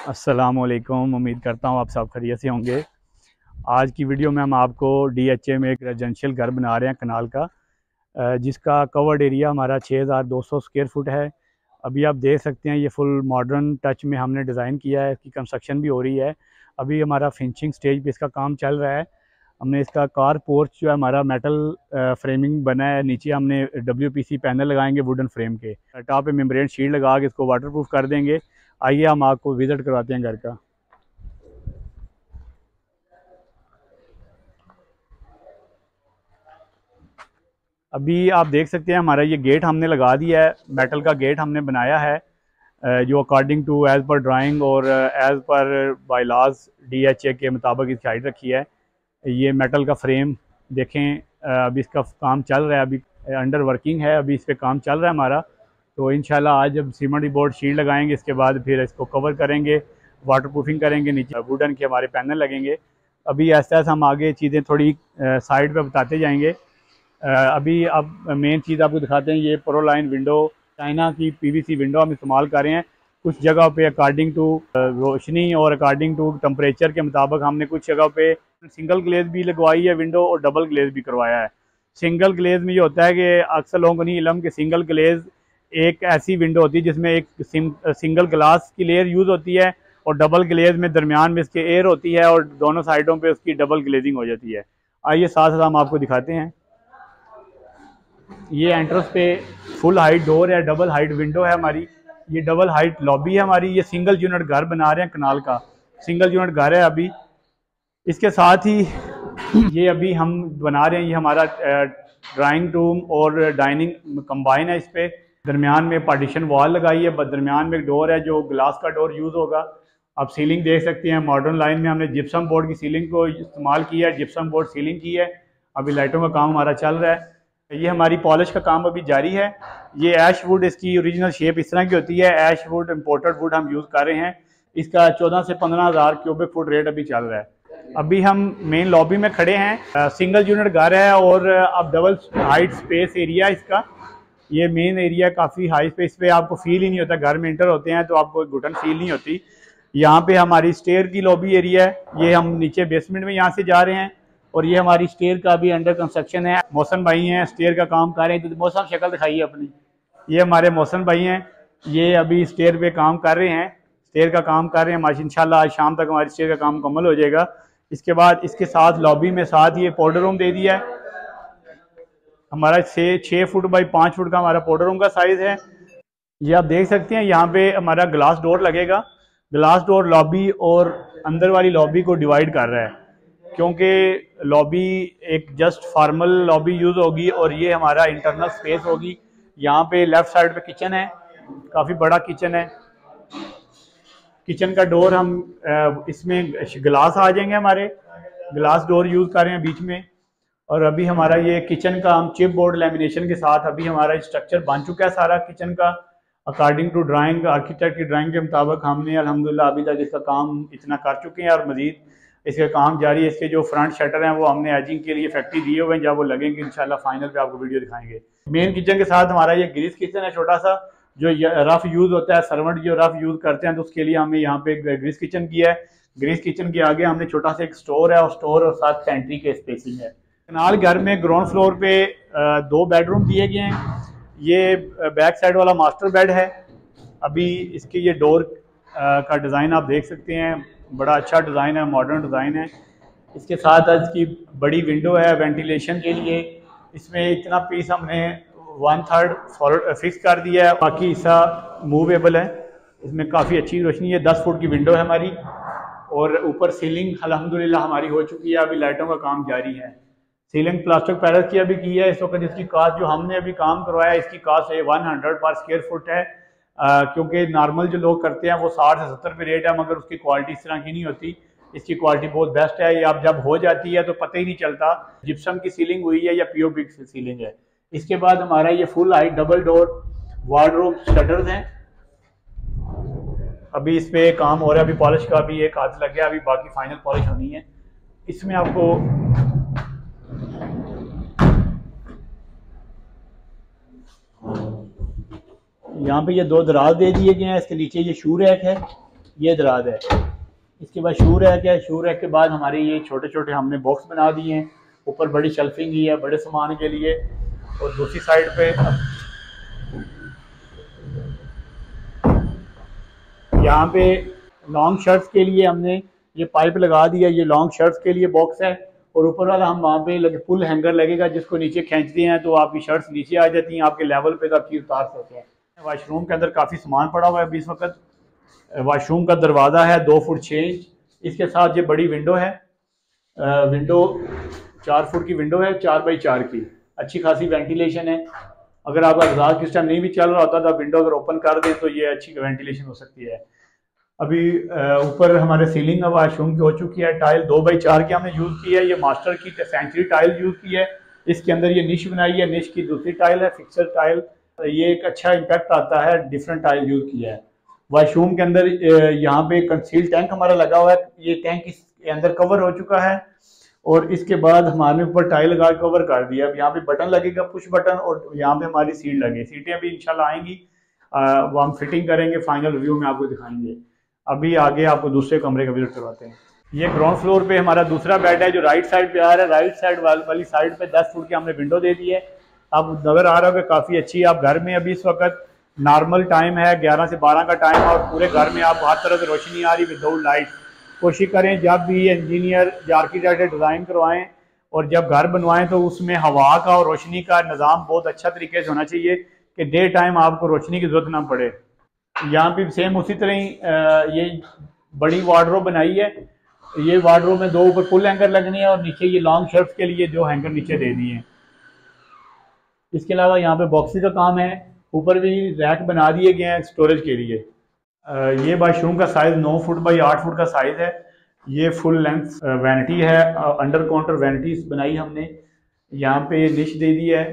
अस्सलामुअलैकुम। उम्मीद करता हूँ आप सब खैरियत से होंगे। आज की वीडियो में हम आपको डीएचए में एक रेजिडेंशियल घर बना रहे हैं कनाल का, जिसका कवर्ड एरिया हमारा 6200 स्क्वायर फुट है। अभी आप देख सकते हैं ये फुल मॉडर्न टच में हमने डिज़ाइन किया है। इसकी कंस्ट्रक्शन भी हो रही है। अभी हमारा फिनिशिंग स्टेज पे इसका काम चल रहा है। हमने इसका कार पोर्च जो है हमारा मेटल फ्रेमिंग बना है। नीचे हमने डब्ल्यूपीसी पैनल लगाएंगे वुडन फ्रेम के। टॉप पे मेम्ब्रेन शीट लगा के इसको वाटरप्रूफ कर देंगे। आइए हम आपको विज़िट करवाते हैं घर का। अभी आप देख सकते हैं हमारा ये गेट हमने लगा दिया है। मेटल का गेट हमने बनाया है, जो according to as per drawing और as per bylaws DHA के मुताबिक इसकी हाइट रखी है। ये मेटल का फ्रेम देखें, अभी इसका काम चल रहा है, अभी अंडर वर्किंग है, अभी इस पर काम चल रहा है हमारा। तो इंशाल्लाह आज जब सीमेंट बोर्ड शीट लगाएंगे इसके बाद फिर इसको कवर करेंगे, वाटर प्रूफिंग करेंगे, नीचे वुडन के हमारे पैनल लगेंगे। अभी ऐसा ऐसा हम आगे चीज़ें थोड़ी साइड पे बताते जाएंगे। अभी अब मेन चीज़ आपको दिखाते हैं। ये प्रोलाइन विंडो, चाइना की पीवीसी विंडो हम इस्तेमाल कर रहे हैं। कुछ जगह पे अकॉर्डिंग टू रोशनी और अकॉर्डिंग टू टेम्परेचर के मुताबिक हमने कुछ जगह पे सिंगल ग्लेज भी लगवाई है विंडो और डबल ग्लेज भी करवाया है। सिंगल ग्लेज में ये होता है कि अक्सर लोगों को नहीं इलम कि सिंगल ग्लेज एक ऐसी विंडो होती है जिसमें एक सिंगल ग्लास की लेयर यूज़ होती है और डबल ग्लेज में दरमियान में इसके एयर होती है और दोनों साइडों पे उसकी डबल ग्लेजिंग हो जाती है। आइए साथ साथ हम आपको दिखाते हैं। ये एंट्रेंस पे फुल हाइट डोर है, डबल हाइट विंडो है हमारी। ये डबल हाइट लॉबी है हमारी। ये सिंगल यूनिट घर बना रहे हैं कनाल का, सिंगल यूनिट घर है अभी। इसके साथ ही ये अभी हम बना रहे हैं, ये हमारा ड्राइंग रूम और डाइनिंग कंबाइन है। इस पे दरमियान में पार्टीशन वॉल लगाई है, दरमियान में एक डोर है जो ग्लास का डोर यूज़ होगा। आप सीलिंग देख सकते हैं, मॉडर्न लाइन में हमने जिप्सम बोर्ड की सीलिंग को इस्तेमाल किया है, जिप्सम बोर्ड सीलिंग की है। अभी लाइटों का काम हमारा चल रहा है। ये हमारी पॉलिश का काम अभी जारी है। ये ऐश वुड, इसकी ओरिजिनल शेप इस तरह की होती है। ऐश वुड इम्पोर्टेड वुड हम यूज़ कर रहे हैं। इसका 14 से 15,000 क्यूबिक फुट रेट अभी चल रहा है। अभी हम मेन लॉबी में खड़े हैं। सिंगल यूनिट घर है और अब डबल हाइट स्पेस एरिया इसका। ये मेन एरिया काफ़ी हाई स्पेस पे, आपको फील ही नहीं होता। घर में इंटर होते हैं तो आपको घुटन फील नहीं होती। यहाँ पे हमारी स्टेयर की लॉबी एरिया है। ये हम नीचे बेसमेंट में यहाँ से जा रहे हैं और ये हमारी स्टेयर का भी अंडर कंस्ट्रक्शन है। मौसम भाई हैं स्टेयर का काम कर रहे हैं, तो मौसम शक्ल दिखाइए अपनी। ये हमारे मौसम भाई हैं, ये अभी स्टेयर पे काम कर रहे हैं, स्टेयर का काम कर रहे हैं। माशा इंशाल्लाह आज शाम तक हमारी स्टेयर का काम मुकम्मल हो जाएगा। इसके बाद इसके साथ लॉबी में साथ ये पाउडर रूम दे दिया है हमारा। 6 फुट बाई 5 फुट का हमारा पाउडर रूम का साइज़ है। ये आप देख सकते हैं, यहाँ पे हमारा ग्लास डोर लगेगा। ग्लास डोर लॉबी और अंदर वाली लॉबी को डिवाइड कर रहा है, क्योंकि लॉबी एक जस्ट फॉर्मल लॉबी यूज़ होगी और ये हमारा इंटरनल स्पेस होगी। यहाँ पे लेफ़्ट साइड पे किचन है, काफ़ी बड़ा किचन है। किचन का डोर हम इसमें ग्लास आ जाएंगे, हमारे ग्लास डोर यूज़ कर रहे हैं बीच में। और अभी हमारा ये किचन का हम चिप बोर्ड लेमिनेशन के साथ अभी हमारा स्ट्रक्चर बन चुका है सारा किचन का। अकॉर्डिंग टू ड्राइंग, आर्किटेक्ट की ड्राइंग के मुताबिक हमने अल्हम्दुलिल्लाह अभी तक इसका काम इतना कर चुके हैं और मज़ीद इसका काम जारी है। इसके जो फ्रंट शटर हैं वो हमने एजिंग के लिए फैक्ट्री दिए हुए हैं, जब वो लगेंगे इंशाल्लाह फाइनल पे आपको वीडियो दिखाएंगे। मेन किचन के साथ हमारा ये ग्रीस किचन है, छोटा सा, जो रफ यूज़ होता है। सर्वेंट जो रफ यूज़ करते हैं तो उसके लिए हमने यहाँ पे ग्रीस किचन किया है। ग्रीस किचन के आगे हमने छोटा सा एक स्टोर है और स्टोर और साथ पेंट्री के स्पेसिंग है। कनाल घर में ग्राउंड फ्लोर पे 2 बेडरूम दिए गए हैं। ये बैक साइड वाला मास्टर बेड है। अभी इसके ये डोर का डिज़ाइन आप देख सकते हैं, बड़ा अच्छा डिज़ाइन है, मॉडर्न डिज़ाइन है। इसके साथ इसकी बड़ी विंडो है वेंटिलेशन के लिए। इसमें इतना पीस हमने 1/3 फिक्स कर दिया है, बाकी हिस्सा मूवेबल है। इसमें काफ़ी अच्छी रोशनी है। 10 फुट की विंडो है हमारी और ऊपर सीलिंग अल्हम्दुलिल्लाह हमारी हो चुकी है। अभी लाइटों का काम जारी है। सीलिंग प्लास्टिक पैरस की अभी की है। इस वक्त इसकी कास्ट जो हमने अभी काम करवाया है इसकी कास्ट 100 पर स्क्वायर फुट है। क्योंकि नॉर्मल जो लोग करते हैं वो 60 से 70 पे रेट है, मगर उसकी क्वालिटी इस तरह की नहीं होती। इसकी क्वालिटी बहुत बेस्ट है। ये आप जब हो जाती है तो पता ही नहीं चलता जिप्सम की सीलिंग हुई है या पीओपी की सीलिंग है। इसके बाद हमारा ये full height double door wardrobe shutters हैं। अभी इस पे काम हो रहा है, अभी पॉलिश का भी एक हाथ लग गया, अभी बाकी फाइनल पॉलिश होनी है। इसमें आपको यहाँ पे ये 2 दराज दे दिए गए हैं। इसके नीचे ये शू रैक है। ये दराज है। इसके बाद शू रैक है। शू रैक के बाद हमारे ये छोटे छोटे हमने बॉक्स बना दिए हैं, ऊपर बड़ी शेल्फिंग ही है बड़े सामान के लिए। और दूसरी साइड पे यहाँ पे लॉन्ग शर्ट्स के लिए हमने ये पाइप लगा दिया, ये लॉन्ग शर्ट्स के लिए बॉक्स है। और ऊपर वाला हम वहाँ पे लगे फुल हैंगर लगेगा, जिसको नीचे खींचते हैं तो आपकी शर्ट्स नीचे आ जाती हैं, आपके लेवल पे तो आप चीज़ उतार सकते हैं। वाशरूम के अंदर काफ़ी सामान पड़ा हुआ है अभी इस वक्त। वाशरूम का दरवाज़ा है 2 फुट 6 इंच, इसके साथ ये बड़ी विंडो है। विंडो 4 फुट की विंडो है, 4 बाई 4 की, अच्छी खासी वेंटिलेशन है। अगर आपका एग्जॉस्ट सिस्टम नहीं भी चल रहा होता तो विंडो अगर ओपन कर दें तो ये अच्छी वेंटिलेशन हो सकती है। अभी ऊपर हमारे सीलिंग वाशरूम की हो चुकी है, टाइल 2 बाई 4 की हमने यूज़ की है। ये मास्टर की सेंचुरी टाइल यूज़ की है। इसके अंदर ये निश बनाई है, निश की दूसरी टाइल है फिक्सर टाइल। ये एक अच्छा इम्पैक्ट आता है, डिफरेंट टाइल यूज़ किया है। वाशरूम के अंदर यहाँ पे कंसील टैंक हमारा लगा हुआ है, ये टैंक इसके अंदर कवर हो चुका है। और इसके बाद हमारे ऊपर टाइल लगा कवर कर दिया। अब यहाँ पे बटन लगेगा, पुश बटन, और यहाँ पे हमारी सीट लगे। सीटें भी इंशाल्लाह आएंगी, वो हम फिटिंग करेंगे, फाइनल रिव्यू में आपको दिखाएंगे। अभी आगे आपको दूसरे कमरे का विजिट करवाते हैं। ये ग्राउंड फ्लोर पे हमारा दूसरा बेड है जो राइट साइड पे आ रहा है। राइट साइड वाली साइड पे 10 फुट की हमने विंडो दे दी है। अब नजर आ रहा होगा काफ़ी अच्छी। आप घर में अभी इस वक्त नॉर्मल टाइम है 11 से 12 का टाइम, और पूरे घर में आप हर तरह से रोशनी आ रही विदाउट लाइट। कोशिश करें जब भी इंजीनियर या आर्किटेक्ट डिज़ाइन करवाएं और जब घर बनवाएं तो उसमें हवा का और रोशनी का निज़ाम बहुत अच्छा तरीके से होना चाहिए कि डे टाइम आपको रोशनी की जरूरत ना पड़े। यहाँ पे सेम उसी तरह ही ये बड़ी वार्डरोब बनाई है। ये वार्डरोब में 2 ऊपर फुल हैंगर लगने हैं और नीचे ये लॉन्ग शर्ट्स के लिए जो हैंगर नीचे दे दिए हैं। इसके अलावा यहाँ पे बॉक्सी का काम है, ऊपर भी रैक बना दिए गए हैं स्टोरेज के लिए। ये वाशरूम का साइज़ 9 फुट बाई 8 फुट का साइज़ है। ये फुल लेंथ वैनिटी है, अंडर काउंटर वैनिटी बनाई हमने। यहाँ पे निश दे दी है,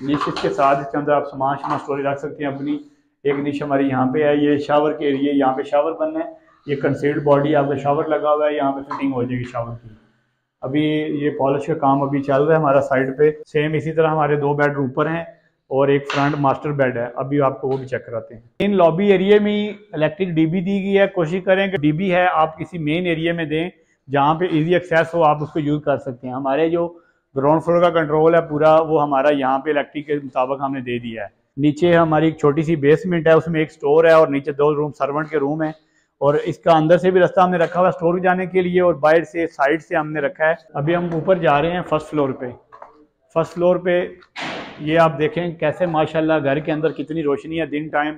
निश के साथ इसके अंदर आप सामान स्टोरेज रख सकते हैं अपनी। एक निश हमारी यहाँ पे है, ये शावर के एरिया, यहाँ पे शावर बनना है। ये कंसील्ड बॉडी आपका शावर लगा हुआ है, यहाँ पे फिटिंग हो जाएगी शावर की। अभी ये पॉलिश का काम अभी चल रहा है हमारा साइड पे। सेम इसी तरह हमारे 2 बेडरूम ऊपर हैं और एक फ्रंट मास्टर बेड है। अभी आपको वो भी चेक कराते हैं। इन लॉबी एरिया में इलेक्ट्रिक डीबी दी गई है। कोशिश करें कि डीबी है आप किसी मेन एरिया में दें जहाँ पे इजी एक्सेस हो, आप उसको यूज़ कर सकते हैं। हमारे जो ग्राउंड फ्लोर का कंट्रोल है पूरा, वो हमारा यहाँ पे इलेक्ट्रिक के मुताबिक हमने दे दिया है। नीचे हमारी एक छोटी सी बेसमेंट है, उसमें एक स्टोर है और नीचे 2 रूम सर्वेंट के रूम है। और इसका अंदर से भी रास्ता हमने रखा हुआ है स्टोर जाने के लिए, और बाहर से साइड से हमने रखा है। अभी हम ऊपर जा रहे हैं फर्स्ट फ्लोर पे। फर्स्ट फ्लोर पे ये आप देखें कैसे माशाल्लाह घर के अंदर कितनी रोशनी है। दिन टाइम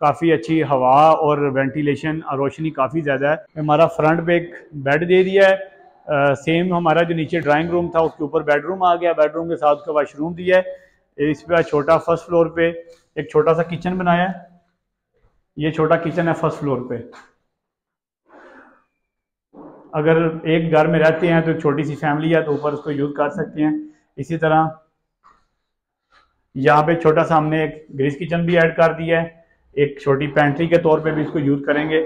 काफ़ी अच्छी हवा और वेंटिलेशन और रोशनी काफ़ी ज़्यादा है। हमारा फ्रंट पे एक बेड दे दिया है। सेम हमारा जो नीचे ड्राइंग रूम था उसके ऊपर बेडरूम आ गया। बेडरूम के साथ उसका वाशरूम दिया है। इस पर छोटा फर्स्ट फ्लोर पे एक छोटा सा किचन बनाया है। ये छोटा किचन है फर्स्ट फ्लोर पे। अगर एक घर में रहते हैं तो छोटी सी फैमिली है तो ऊपर उसको यूज़ कर सकते हैं। इसी तरह यहाँ पे छोटा सा हमने एक ग्रीस किचन भी ऐड कर दिया है, एक छोटी पेंट्री के तौर पे भी इसको यूज़ करेंगे।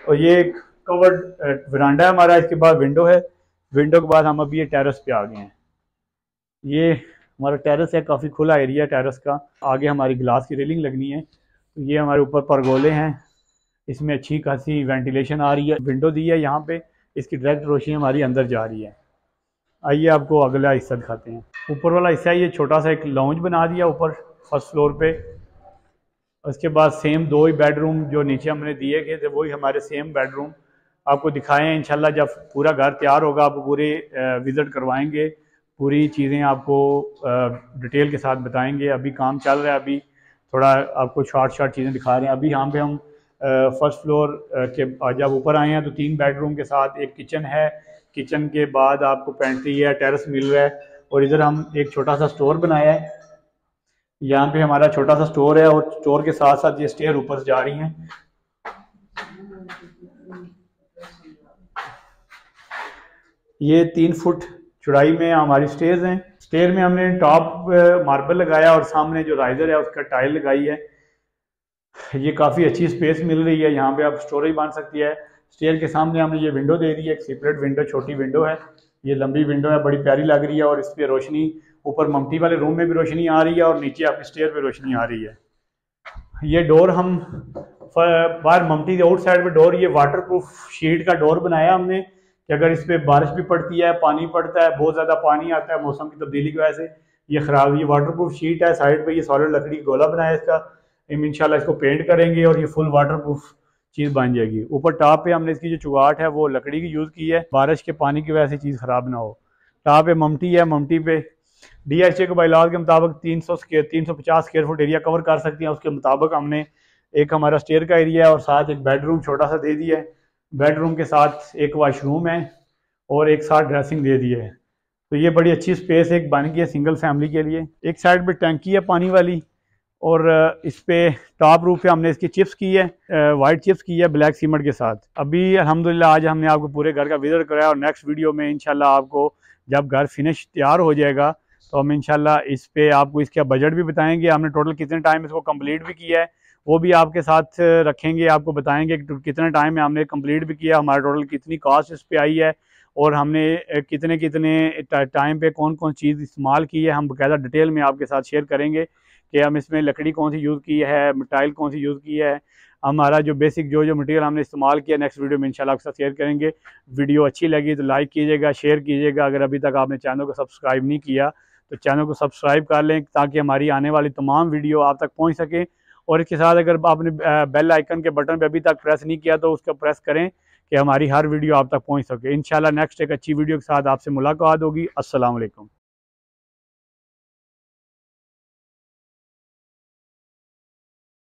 और ये एक कवर्ड वरांडा है हमारा, इसके बाद विंडो है। विंडो के बाद हम अभी ये टेरेस पे आ गए हैं। ये हमारा टेरेस है, काफ़ी खुला एरिया टेरेस का। आगे हमारी ग्लास की रेलिंग लगनी है। ये हमारे ऊपर परगोले हैं, इसमें अच्छी खासी वेंटिलेशन आ रही है। विंडो दी है यहाँ पे, इसकी डायरेक्ट रोशनी हमारी अंदर जा रही है। आइए आपको अगला हिस्सा दिखाते हैं। ऊपर वाला हिस्सा ये छोटा सा एक लाउंज बना दिया ऊपर फर्स्ट फ्लोर पे। उसके बाद सेम 2 ही बेडरूम जो नीचे हमने दिए गए थे वही हमारे सेम बेडरूम आपको दिखाएं। इंशाल्लाह जब पूरा घर तैयार होगा आपको पूरे विज़िट करवाएंगे, पूरी चीज़ें आपको डिटेल के साथ बताएंगे। अभी काम चल रहा है, अभी थोड़ा आपको शॉर्ट चीज़ें दिखा रहे हैं। अभी यहाँ पे हम फर्स्ट फ्लोर के जब ऊपर आए हैं तो 3 बेडरूम के साथ एक किचन है। किचन के बाद आपको पेंट्री है, टेरेस मिल रहा है। और इधर हम एक छोटा सा स्टोर बनाया है। यहाँ पे हमारा छोटा सा स्टोर है और स्टोर के साथ साथ ये स्टेयर ऊपर से जा रही हैं। ये 3 फुट चौड़ाई में हमारी स्टेयर्स हैं। स्टेयर में हमने टॉप मार्बल लगाया और सामने जो राइजर है उसका टाइल लगाई है। ये काफ़ी अच्छी स्पेस मिल रही है, यहाँ पे आप स्टोरेज बन सकती है। स्टेयर के सामने हमने ये विंडो दे दी है, एक सेपरेट विंडो, छोटी विंडो है। ये लंबी विंडो है, बड़ी प्यारी लग रही है। और इस पर रोशनी ऊपर ममटी वाले रूम में भी रोशनी आ रही है और नीचे आपकी स्टेयर पे रोशनी आ रही है। ये डोर हम बाहर ममटी के आउट साइड पे डोर, ये वाटर प्रूफ शीट का डोर बनाया हमने कि अगर इस पर बारिश भी पड़ती है, पानी पड़ता है, बहुत ज़्यादा पानी आता है मौसम की तब्दीली की वजह से, ये ख़राब, ये वाटर प्रूफ शीट है। साइड पे ये सॉलिड लकड़ी का गोला बनाया इसका, इंशाल्लाह इसको पेंट करेंगे और ये फुल वाटर प्रूफ चीज़ बन जाएगी। ऊपर टॉप पे हमने इसकी जो चुगाट है वो लकड़ी की यूज़ की है, बारिश के पानी की वजह से चीज़ ख़राब ना हो। टॉप पे ममटी है, ममटी पे DHA के बाइलाज के मुताबिक 350 स्क्वायर फुट एरिया कवर कर सकती हैं। उसके मुताबिक हमने एक हमारा स्टेयर का एरिया है और साथ एक बेडरूम छोटा सा दे दिया है। बेडरूम के साथ एक वाशरूम है और एक साथ ड्रेसिंग दे दी है। तो ये बड़ी अच्छी स्पेस एक बन गई है सिंगल फैमिली के लिए। एक साइड पे टैंकी है पानी वाली और इस पे टॉप रूफ पे हमने इसकी चिप्स की है, वाइट चिप्स की है ब्लैक सीमेंट के साथ। अभी अल्हम्दुलिल्लाह आज हमने आपको पूरे घर का विजिट कराया और नेक्स्ट वीडियो में इंशाल्लाह आपको जब घर फिनिश तैयार हो जाएगा तो हम इंशाल्लाह इस पे आपको इसका बजट भी बताएंगे, हमने टोटल कितने टाइम इसको कंप्लीट भी किया है वो भी आपके साथ रखेंगे, आपको बताएंगे कि कितने टाइम में हमने कंप्लीट भी किया, हमारा टोटल कितनी कॉस्ट इस पे आई है और हमने कितने कितने टाइम पे कौन कौन चीज़ इस्तेमाल की है। हम बाकायदा डिटेल में आपके साथ शेयर करेंगे कि हम इसमें लकड़ी कौन सी यूज़ की है, टाइल कौन सी यूज़ की है, हमारा जो बेसिक जो मटेरियल हमने इस्तेमाल किया नेक्स्ट वीडियो में इंशाल्लाह आपके साथ शेयर करेंगे। वीडियो अच्छी लगी तो लाइक कीजिएगा, शेयर कीजिएगा। अगर अभी तक आपने चैनल को सब्सक्राइब नहीं किया तो चैनल को सब्सक्राइब कर लें ताकि हमारी आने वाली तमाम वीडियो आप तक पहुँच सकें। और इसके साथ अगर आपने बेल आइकन के बटन पर अभी तक प्रेस नहीं किया तो उसका प्रेस करें कि हमारी हर वीडियो आप तक पहुँच सके। इंशाल्लाह नेक्स्ट एक अच्छी वीडियो के साथ आपसे मुलाकात होगी। अस्सलाम वालेकुम।